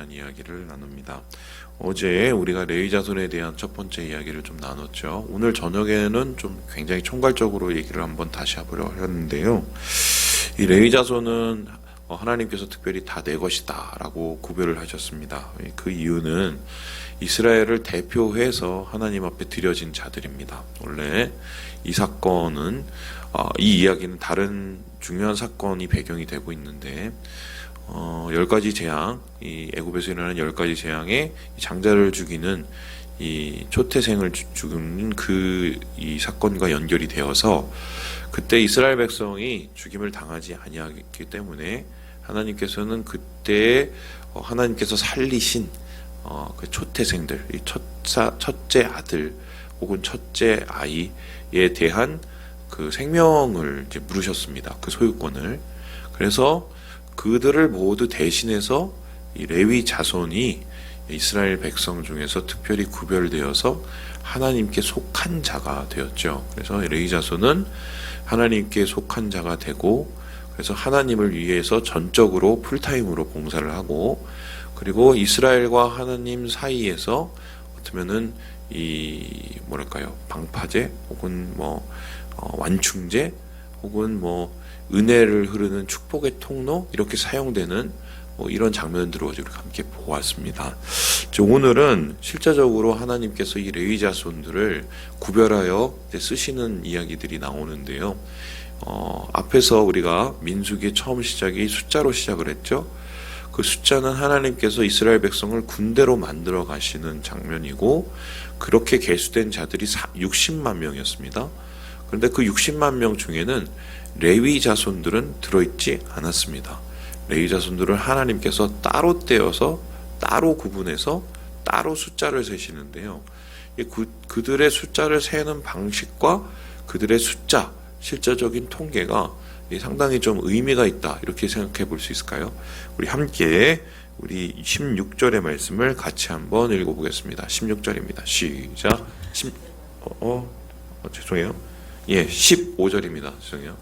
대한 이야기를 나눕니다. 어제 우리가 레위 자손에 대한 첫 번째 이야기를 좀 나눴죠. 오늘 저녁에는 좀 굉장히 총괄적으로 얘기를 한번 다시 해보려고 했는데요. 이 레위 자손은 하나님께서 특별히 다 내 것이다 라고 구별을 하셨습니다. 그 이유는 이스라엘을 대표해서 하나님 앞에 드려진 자들입니다. 원래 이 사건은 이 이야기는 다른 중요한 사건이 배경이 되고 있는데 10가지 재앙, 이 애굽에서 일어나는 10가지 재앙에 장자를 죽이는 이 초태생을 죽이는 이 사건과 연결이 되어서 그때 이스라엘 백성이 죽임을 당하지 아니하기 때문에 하나님께서는 그때 하나님께서 살리신 그 초태생들, 이 첫째 아들 혹은 첫째 아이에 대한 그 생명을 이제 물으셨습니다. 그 소유권을. 그래서 그들을 모두 대신해서 이 레위 자손이 이스라엘 백성 중에서 특별히 구별되어서 하나님께 속한 자가 되었죠. 그래서 레위 자손은 하나님께 속한 자가 되고, 그래서 하나님을 위해서 전적으로 풀타임으로 봉사를 하고, 그리고 이스라엘과 하나님 사이에서 어쩌면은 이 뭐랄까요, 방파제 혹은 완충제 혹은 은혜를 흐르는 축복의 통로, 이렇게 사용되는 이런 장면들을 우리가 함께 보았습니다. 오늘은 실제적으로 하나님께서 이 레위 자손들을 구별하여 쓰시는 이야기들이 나오는데요. 앞에서 우리가 민수기의 처음 시작이 숫자로 시작을 했죠. 그 숫자는 하나님께서 이스라엘 백성을 군대로 만들어 가시는 장면이고, 그렇게 계수된 자들이 60만 명이었습니다. 그런데 그 60만 명 중에는 레위 자손들은 들어있지 않았습니다. 레위 자손들을 하나님께서 따로 떼어서 따로 구분해서 따로 숫자를 세시는데요. 그들의 숫자를 세는 방식과 그들의 숫자, 실제적인 통계가 상당히 좀 의미가 있다, 이렇게 생각해 볼 수 있을까요? 우리 함께 우리 16절의 말씀을 같이 한번 읽어보겠습니다. 16절입니다. 시작. 죄송해요. 15절입니다. 죄송해요.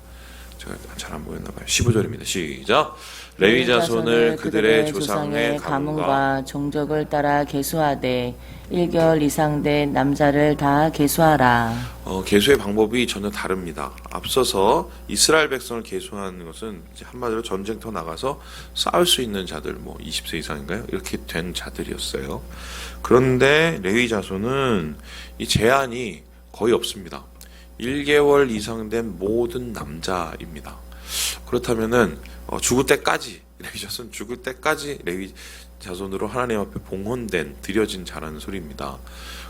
제가 잘 안 보였나봐요. 15절입니다. 시작. 레위 자손을 그들의 조상의 가문과 종족을 따라 계수하되 1개월 이상 된 남자를 다 계수하라. 계수의 방법이 전혀 다릅니다. 앞서서 이스라엘 백성을 계수하는 것은 이제 한마디로 전쟁터 나가서 싸울 수 있는 자들, 20세 이상인가요? 이렇게 된 자들이었어요. 그런데 레위 자손은 이 제한이 거의 없습니다. 1개월 이상 된 모든 남자입니다. 그렇다면은 죽을 때까지, 레위 자손 죽을 때까지 레위 자손으로 하나님 앞에 봉헌된, 드려진 자라는 소리입니다.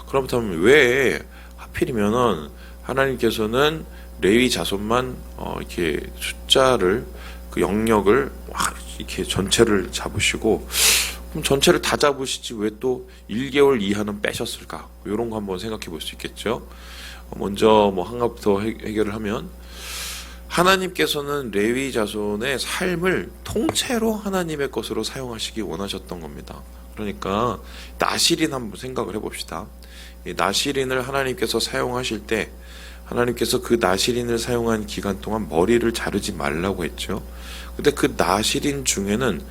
그렇다면 왜 하필이면은 하나님께서는 레위 자손만 이렇게 숫자를, 그 영역을 이렇게 전체를 잡으시고, 그럼 전체를 다 잡으시지 왜 또 1개월 이하는 빼셨을까? 이런 거 한번 생각해 볼 수 있겠죠. 먼저 하나부터 해결을 하면, 하나님께서는 레위 자손의 삶을 통째로 하나님의 것으로 사용하시기 원하셨던 겁니다. 그러니까 나실인 한번 생각을 해봅시다. 이 나실인을 하나님께서 사용하실 때 하나님께서 그 나실인을 사용한 기간 동안 머리를 자르지 말라고 했죠. 근데 그 나실인 중에는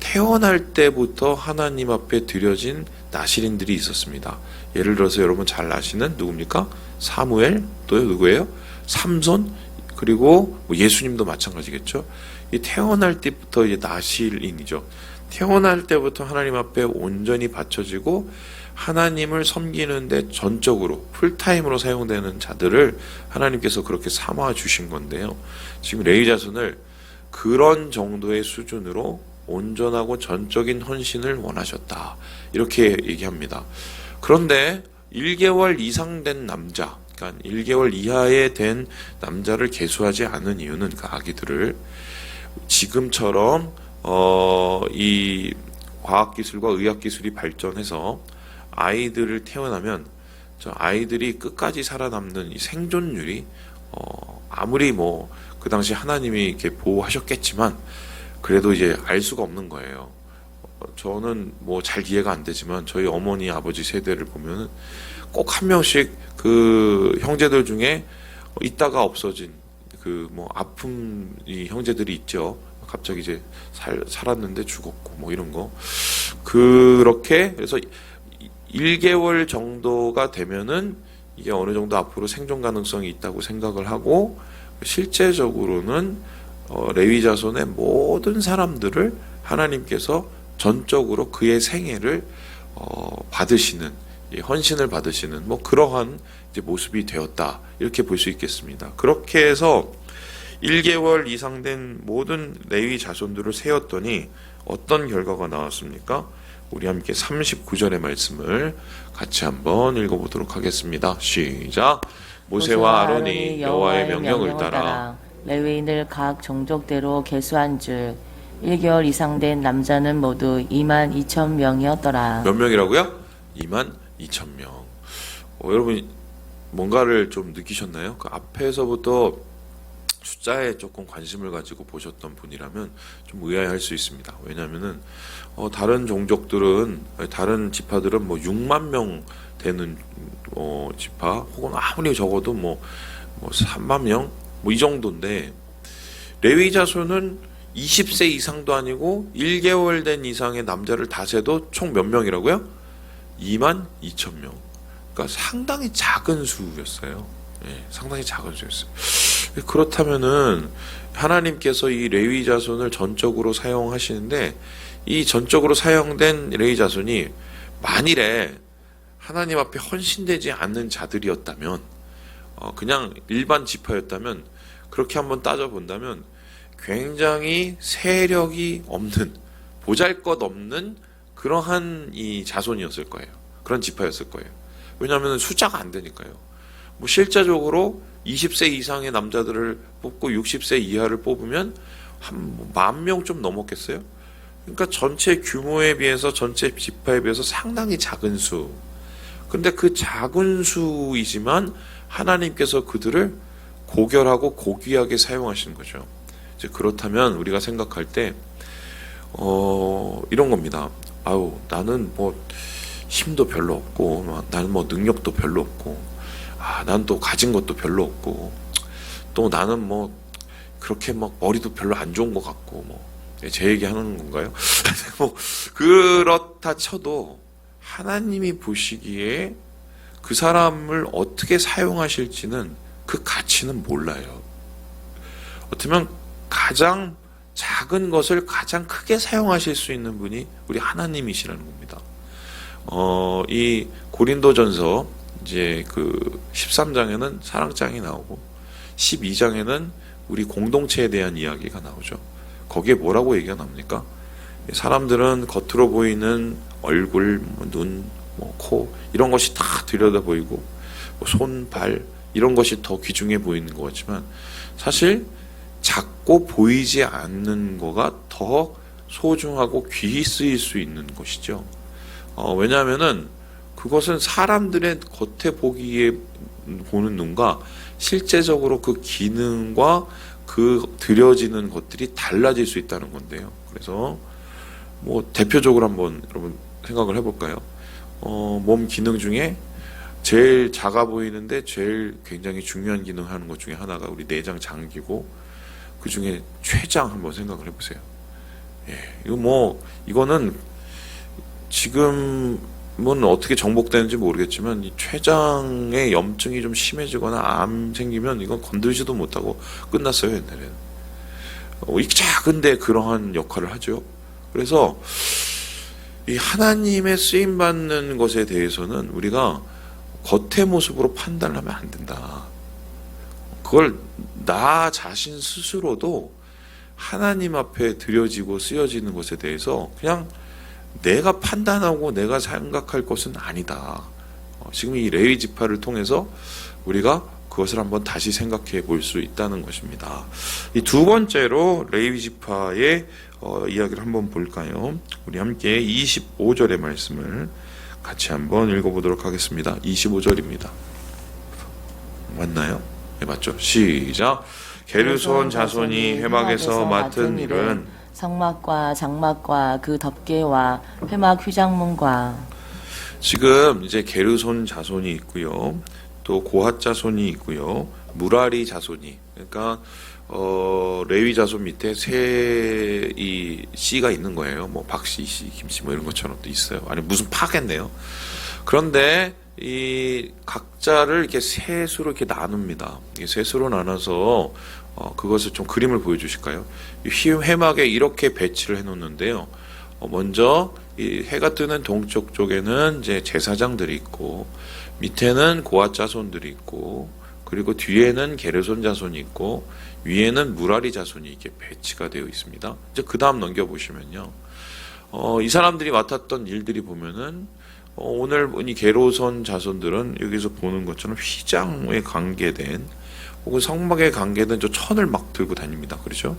태어날 때부터 하나님 앞에 드려진 나실인들이 있었습니다. 예를 들어서 여러분 잘 아시는 누굽니까? 사무엘, 또 누구예요? 삼손, 그리고 예수님도 마찬가지겠죠. 이 태어날 때부터 이제 나실인이죠. 태어날 때부터 하나님 앞에 온전히 바쳐지고 하나님을 섬기는데 전적으로 풀타임으로 사용되는 자들을 하나님께서 그렇게 삼아 주신 건데요. 지금 레위 자손을 그런 정도의 수준으로 온전하고 전적인 헌신을 원하셨다, 이렇게 얘기합니다. 그런데 1개월 이상 된 남자, 그러니까 1개월 이하에 된 남자를 계수하지 않은 이유는, 그 아기들을 지금처럼 이 과학기술과 의학기술이 발전해서 아이들을 태어나면 저 아이들이 끝까지 살아남는 이 생존율이 아무리 그 당시 하나님이 이렇게 보호하셨겠지만 그래도 이제 알 수가 없는 거예요. 저는 잘 이해가 안 되지만 저희 어머니 아버지 세대를 보면 꼭 한 명씩 그 형제들 중에 있다가 없어진 아픈 이 형제들이 있죠. 갑자기 이제 살았는데 죽었고 뭐 이런 거. 그렇게 그래서 1개월 정도가 되면은 이게 어느 정도 앞으로 생존 가능성이 있다고 생각을 하고, 실제적으로는 레위 자손의 모든 사람들을 하나님께서 전적으로 그의 생애를 받으시는, 헌신을 받으시는 뭐 그러한 이제 모습이 되었다, 이렇게 볼 수 있겠습니다. 그렇게 해서 1개월 이상 된 모든 레위 자손들을 세었더니 어떤 결과가 나왔습니까? 우리 함께 39절의 말씀을 같이 한번 읽어보도록 하겠습니다. 시작. 모세와 아론이 여호와의 명령을 따라 레위인을 각 종족대로 계수한 줄 1개월 이상 된 남자는 모두 22,000명이었더라. 몇 명이라고요? 22,000명. 여러분 뭔가를 좀 느끼셨나요? 그 앞에서부터 숫자에 조금 관심을 가지고 보셨던 분이라면 좀 의아해할 수 있습니다. 왜냐하면은 다른 종족들은, 다른 지파들은 뭐 6만 명 되는 지파, 혹은 아무리 적어도 뭐 3만 명 뭐 이 정도인데, 레위 자손은 20세 이상도 아니고 1개월 된 이상의 남자를 다 세도 총 몇 명이라고요? 22,000명. 그러니까 상당히 작은 수였어요. 상당히 작은 수였어요. 그렇다면은 하나님께서 이 레위 자손을 전적으로 사용하시는데, 이 전적으로 사용된 레위 자손이 만일에 하나님 앞에 헌신되지 않는 자들이었다면, 그냥 일반 지파였다면, 그렇게 한번 따져본다면 굉장히 세력이 없는, 보잘것없는 그러한 이 자손이었을 거예요. 그런 지파였을 거예요. 왜냐하면 숫자가 안 되니까요. 뭐 실제적으로 20세 이상의 남자들을 뽑고 60세 이하를 뽑으면 한 10,000명 좀 넘었겠어요? 그러니까 전체 규모에 비해서, 전체 지파에 비해서 상당히 작은 수. 근데 그 작은 수이지만 하나님께서 그들을 고결하고 고귀하게 사용하시는 거죠. 이제 그렇다면 우리가 생각할 때 이런 겁니다. 아우, 나는 뭐 힘도 별로 없고, 나는 뭐 능력도 별로 없고, 난 또 가진 것도 별로 없고, 또 나는 뭐 그렇게 막 머리도 별로 안 좋은 것 같고, 뭐 제 얘기하는 건가요? 뭐 그렇다 쳐도 하나님이 보시기에 그 사람을 어떻게 사용하실지는, 그 가치는 몰라요. 어쩌면 가장 작은 것을 가장 크게 사용하실 수 있는 분이 우리 하나님이시라는 겁니다. 이 고린도전서 이제 그 13장에는 사랑장이 나오고 12장에는 우리 공동체에 대한 이야기가 나오죠. 거기에 뭐라고 얘기가 나옵니까? 사람들은 겉으로 보이는 얼굴, 눈, 코 이런 것이 다 들여다 보이고, 손, 발 이런 것이 더 귀중해 보이는 것 같지만, 사실 작고 보이지 않는 거가 더 소중하고 귀히 쓰일 수 있는 것이죠. 왜냐하면은 그것은 사람들의 겉에 보기에 보는 눈과 실제적으로 그 기능과 그 드려지는 것들이 달라질 수 있다는 건데요. 그래서 뭐 대표적으로 한번 여러분 생각을 해볼까요? 몸 기능 중에 제일 작아 보이는데 제일 굉장히 중요한 기능을 하는 것 중에 하나가 우리 내장 장기고, 그 중에 췌장 한번 생각을 해보세요. 이거는 지금은 어떻게 정복되는지 모르겠지만, 이 췌장의 염증이 좀 심해지거나 암 생기면 이건 건들지도 못하고 끝났어요, 옛날에는. 이 작은데 그러한 역할을 하죠. 그래서 이 하나님의 쓰임받는 것에 대해서는 우리가 겉의 모습으로 판단을 하면 안 된다. 그걸 나 자신 스스로도 하나님 앞에 드려지고 쓰여지는 것에 대해서 그냥 내가 판단하고 내가 생각할 것은 아니다. 지금 이 레위 지파를 통해서 우리가 그것을 한번 다시 생각해 볼 수 있다는 것입니다. 이 두 번째로 레위 지파의 이야기를 한번 볼까요? 우리 함께 25절의 말씀을 같이 한번 읽어보도록 하겠습니다. 25절입니다. 맞나요? 네, 맞죠? 시작. 게르손 자손이 회막에서 맡은 일은 성막과 장막과 그 덮개와 회막 휘장문과. 지금 이제 게르손 자손이 있고요, 또 고핫 자손이 있고요, 무라리 자손이, 그러니까 레위 자손 밑에 이 씨가 있는 거예요. 뭐 박씨, 씨, 김씨 뭐 이런 것처럼 또 있어요. 아니 무슨 파겠네요. 그런데 이 각자를 이렇게 셋으로 이렇게 나눕니다. 이 셋으로 나눠서 그것을 좀 그림을 보여주실까요? 이 회막에 이렇게 배치를 해놓는데요. 먼저 이 해가 뜨는 동쪽 쪽에는 이제 제사장들이 있고 밑에는 고앗 자손들이 있고 그리고 뒤에는 게르손 자손이 있고 위에는 무라리 자손이 이렇게 배치가 되어 있습니다. 이제 그 다음 넘겨보시면요. 이 사람들이 맡았던 일들이 보면은 오늘 이 게르손 자손들은 여기서 보는 것처럼 휘장에 관계된 혹은 성막에 관계된 저 천을 막 들고 다닙니다. 그렇죠?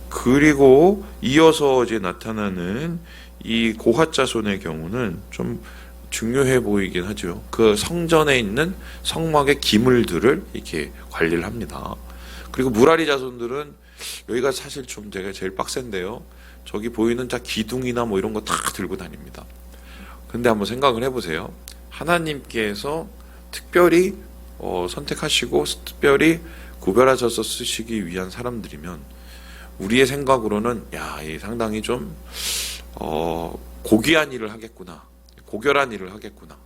그리고 이어서 이제 나타나는 이 고핫 자손의 경우는 좀 중요해 보이긴 하죠. 그 성전에 있는 성막의 기물들을 이렇게 관리를 합니다. 그리고 무라리 자손들은 여기가 사실 좀 제가 제일 빡센데요. 저기 보이는 자 기둥이나 뭐 이런 거 다 들고 다닙니다. 근데 한번 생각을 해보세요. 하나님께서 특별히 선택하시고 특별히 구별하셔서 쓰시기 위한 사람들이면 우리의 생각으로는 이 상당히 좀 고귀한 일을 하겠구나, 고결한 일을 하겠구나.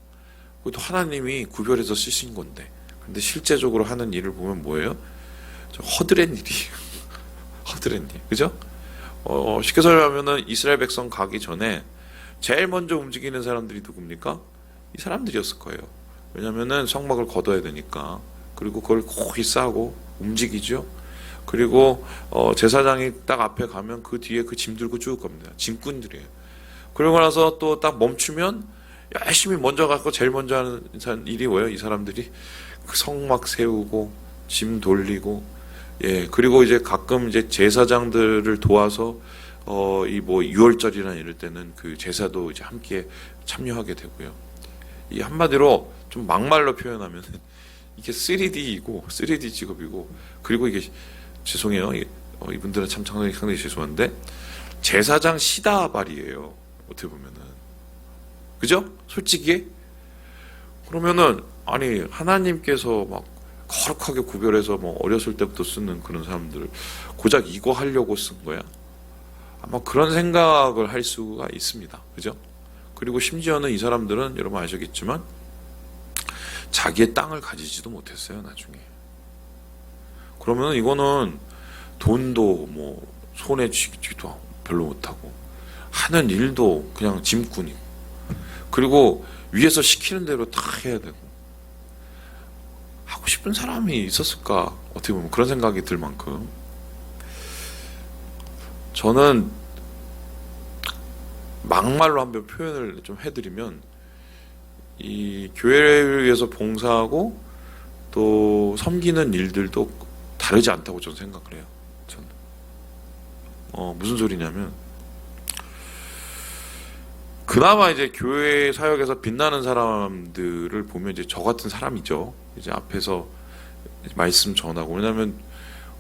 그것도 하나님이 구별해서 쓰신 건데, 근데 실제적으로 하는 일을 보면 뭐예요? 좀 허드렛 일이에요. 허드렛 일, 그죠? 쉽게 설명하면은 이스라엘 백성 가기 전에 제일 먼저 움직이는 사람들이 누굽니까? 이 사람들이었을 거예요. 왜냐면은 성막을 걷어야 되니까. 그리고 그걸 고이 싸고 움직이죠. 그리고 제사장이 딱 앞에 가면 그 뒤에 그 짐 들고 쭉 갑니다. 짐꾼들이에요. 그러고 나서 또 딱 멈추면 열심히 먼저 가고 제일 먼저 하는 일이 뭐예요? 이 사람들이 그 성막 세우고 짐 돌리고, 그리고 이제 가끔 이제 제사장들을 도와서 이 뭐 6월절이나 이럴 때는 그 제사도 이제 함께 참여하게 되고요. 이 한마디로 좀 막말로 표현하면 이게 3D 직업이고, 그리고 이게 죄송해요. 이분들은 참 상당히 죄송한데 제사장 시다발이에요. 어떻게 보면은, 그죠? 솔직히 그러면은 아니 하나님께서 막 거룩하게 구별해서 뭐 어렸을 때부터 쓰는 그런 사람들 고작 이거 하려고 쓴 거야? 아마 그런 생각을 할 수가 있습니다. 그죠? 그리고 심지어는 이 사람들은 여러분 아시겠지만 자기의 땅을 가지지도 못했어요. 나중에. 그러면 이거는 돈도 뭐 손에 쥐기도 별로 못하고 하는 일도 그냥 짐꾼이고, 그리고 위에서 시키는 대로 다 해야 되고, 하고 싶은 사람이 있었을까? 어떻게 보면 그런 생각이 들 만큼 저는 막말로 한번 표현을 좀 해드리면 이 교회를 위해서 봉사하고 또 섬기는 일들도 다르지 않다고 저는 생각을 해요. 저는 무슨 소리냐면 그나마 이제 교회 사역에서 빛나는 사람들을 보면 이제 저 같은 사람이죠. 이제 앞에서 말씀 전하고, 왜냐하면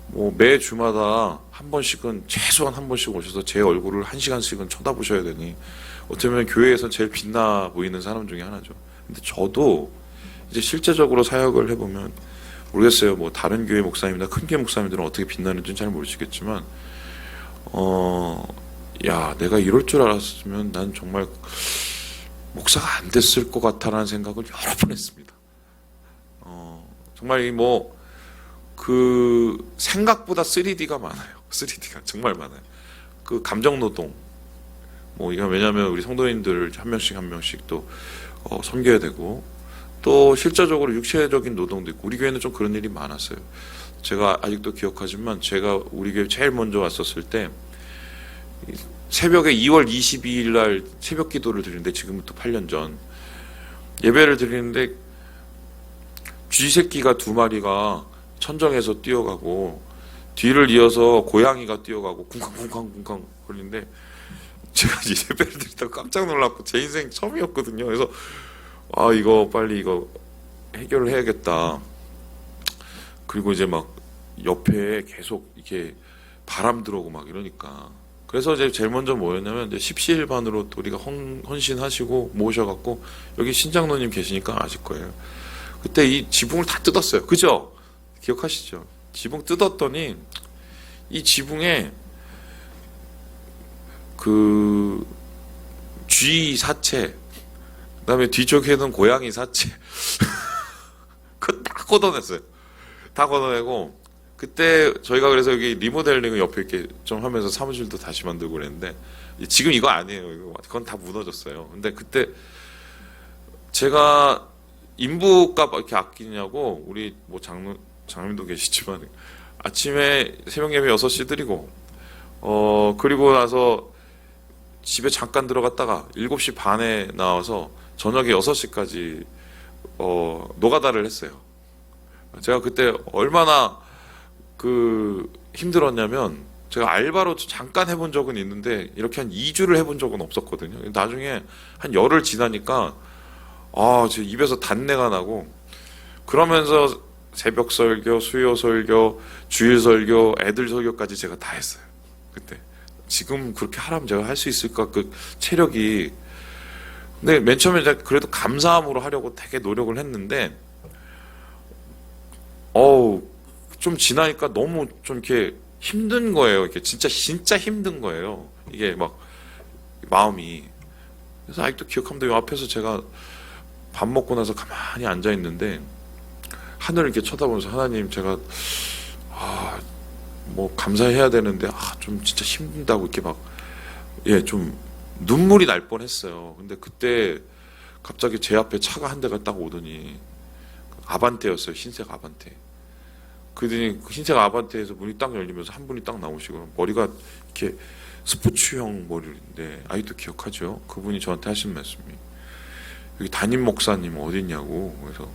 뭐 매 주마다 한 번씩은 최소한 한 번씩 오셔서 제 얼굴을 1시간씩은 쳐다보셔야 되니 어떻게 보면 교회에서 제일 빛나 보이는 사람 중에 하나죠. 근데 저도 이제 실제적으로 사역을 해보면 모르겠어요. 뭐 다른 교회 목사님이나 큰 교회 목사님들은 어떻게 빛나는지는 잘 모르시겠지만 내가 이럴 줄 알았으면 난 정말 목사가 안 됐을 것 같다라는 생각을 여러 번 했습니다. 정말 그 생각보다 3D가 많아요. 3D가 정말 많아요. 그 감정 노동, 이거 왜냐하면 우리 성도님들 한 명씩 또 섬겨야 되고, 또 실제적으로 육체적인 노동도 있고, 우리 교회는 좀 그런 일이 많았어요. 제가 아직도 기억하지만 제가 우리 교회 제일 먼저 왔었을 때 새벽에 2월 22일 날 새벽 기도를 드리는데, 지금부터 8년 전 예배를 드리는데 쥐새끼가 2마리가 천정에서 뛰어가고 뒤를 이어서 고양이가 뛰어가고 쿵쾅쿵쾅쿵쾅 걸리는데, 제가 이제 예배를 드리다가 깜짝 놀랐고 제 인생 처음이었거든요. 그래서 이거 빨리 해결을 해야겠다. 그리고 이제 막 옆에 계속 이렇게 바람 들어오고 막 이러니까, 그래서 이제 제일 먼저 뭐였냐면 이제 십시일반으로 또 우리가 헌신하시고 모셔갖고, 여기 신장로님 계시니까 아실 거예요. 그때 이 지붕을 다 뜯었어요. 그죠? 기억하시죠? 지붕 뜯었더니 이 지붕에 그 쥐 사체, 그다음에 뒤쪽에는 고양이 사체 그거 다 걷어냈어요. 다 걷어내고 그때 저희가 그래서 여기 리모델링을 옆에 이렇게 좀 하면서 사무실도 다시 만들고 그랬는데 지금 이거 아니에요. 그건 다 무너졌어요. 근데 그때 제가 인부값 이렇게 아끼냐고 우리 뭐 장님도 계시지만 아침에 새벽 예배 6시 드리고 그리고 나서 집에 잠깐 들어갔다가 7시 반에 나와서 저녁에 6시까지 노가다를 했어요. 제가 그때 얼마나 그 힘들었냐면 제가 알바로 잠깐 해본 적은 있는데 이렇게 한 2주를 해본 적은 없었거든요. 나중에 한 열흘 지나니까 제 입에서 단내가 나고 그러면서 새벽 설교, 수요 설교, 주일 설교, 애들 설교까지 제가 다 했어요. 그때. 지금 그렇게 하라면 제가 할 수 있을까 그 체력이. 근데 맨 처음에 제가 그래도 감사함으로 하려고 되게 노력을 했는데 좀 지나니까 너무 좀 이렇게 힘든 거예요. 이렇게 진짜 힘든 거예요. 이게 막 마음이. 그래서 아직도 기억합니다. 이 앞에서 제가 밥 먹고 나서 가만히 앉아 있는데 하늘을 이렇게 쳐다보면서 하나님 제가 뭐 감사해야 되는데 좀 진짜 힘든다고 이렇게 막 좀 눈물이 날 뻔했어요. 근데 그때 갑자기 제 앞에 차가 한 대가 딱 오더니 아반떼였어요. 흰색 아반떼. 그러더니 그 흰색 아반떼에서 문이 딱 열리면서 한 분이 딱 나오시고 머리가 이렇게 스포츠형 머리인데 아직도 기억하죠. 그분이 저한테 하신 말씀이 여기 담임 목사님 어딨냐고. 그래서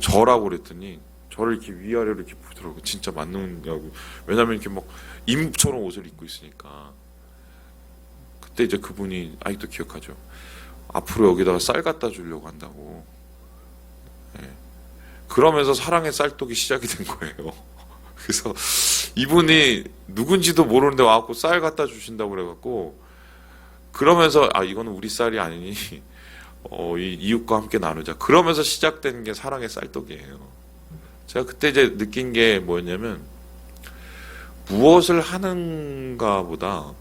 저라고 그랬더니 저를 이렇게 위아래로 이렇게 보더라고요. 진짜 맞느냐고. 왜냐면 이렇게 막 임처럼 옷을 입고 있으니까. 그때 이제 그분이 아직도 기억하죠. 앞으로 여기다가 쌀 갖다 주려고 한다고. 그러면서 사랑의 쌀떡이 시작이 된 거예요. 그래서 이분이 누군지도 모르는데 와갖고 쌀 갖다 주신다고 그래갖고 그러면서 이거는 우리 쌀이 아니니 이 이웃과 함께 나누자. 그러면서 시작된 게 사랑의 쌀떡이에요. 제가 그때 이제 느낀 게 뭐였냐면 무엇을 하는가 보다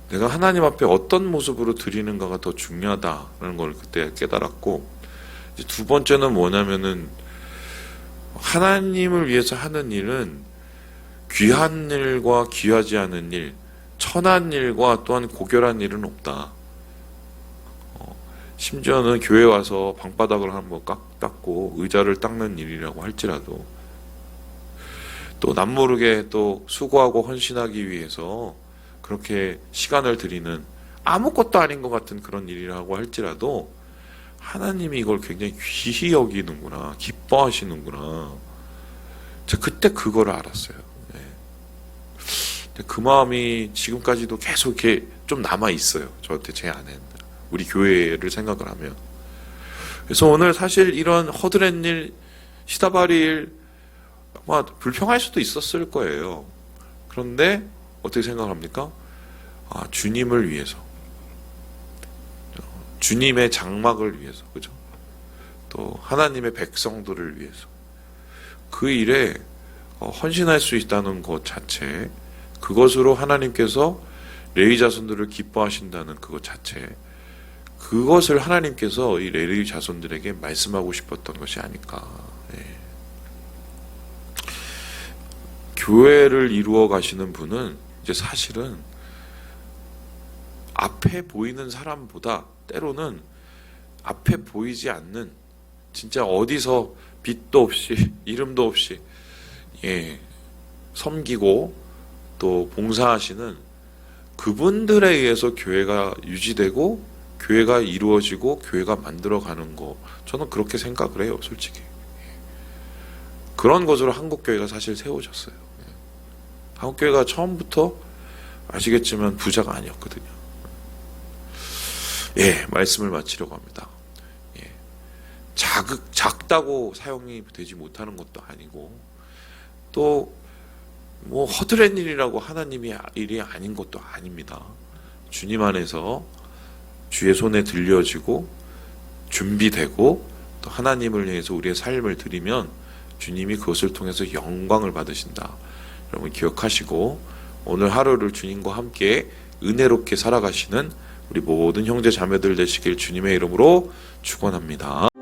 내가 하나님 앞에 어떤 모습으로 드리는가가 더 중요하다는 걸 그때 깨달았고 이제 두 번째는 뭐냐면은 하나님을 위해서 하는 일은 귀한 일과 귀하지 않은 일, 천한 일과 또한 고결한 일은 없다. 심지어는 교회 와서 방바닥을 한번 닦고 의자를 닦는 일이라고 할지라도 또 남모르게 또 수고하고 헌신하기 위해서 그렇게 시간을 들이는 아무것도 아닌 것 같은 그런 일이라고 할지라도 하나님이 이걸 굉장히 귀히 여기는구나, 기뻐하시는구나. 제가 그때 그거를 알았어요. 그 마음이 지금까지도 계속 이렇게 좀 남아 있어요. 저한테 제 안에 우리 교회를 생각을 하면. 그래서 오늘 사실 이런 허드렛 일, 시다바리 일 아마 불평할 수도 있었을 거예요. 그런데 어떻게 생각합니까? 주님을 위해서, 주님의 장막을 위해서, 그죠? 또 하나님의 백성들을 위해서 그 일에 헌신할 수 있다는 것 자체, 그것으로 하나님께서 레위 자손들을 기뻐하신다는 그것 자체, 그것을 하나님께서 이 레위 자손들에게 말씀하고 싶었던 것이 아닐까. 교회를 이루어 가시는 분은 이제 사실은 앞에 보이는 사람보다 때로는 앞에 보이지 않는 진짜 어디서 빛도 없이 이름도 없이 섬기고 또 봉사하시는 그분들에 의해서 교회가 유지되고 교회가 이루어지고 교회가 만들어가는 거, 저는 그렇게 생각을 해요. 솔직히 그런 것으로 한국교회가 사실 세워졌어요. 한국교회가 처음부터 아시겠지만 부자가 아니었거든요. 말씀을 마치려고 합니다. 작다고 사용이 되지 못하는 것도 아니고 또 뭐 허드렛 일이라고 하나님이 일이 아닌 것도 아닙니다. 주님 안에서 주의 손에 들려지고 준비되고 또 하나님을 위해서 우리의 삶을 드리면 주님이 그것을 통해서 영광을 받으신다. 여러분 기억하시고 오늘 하루를 주님과 함께 은혜롭게 살아가시는 우리 모든 형제 자매들 되시길 주님의 이름으로 축원합니다.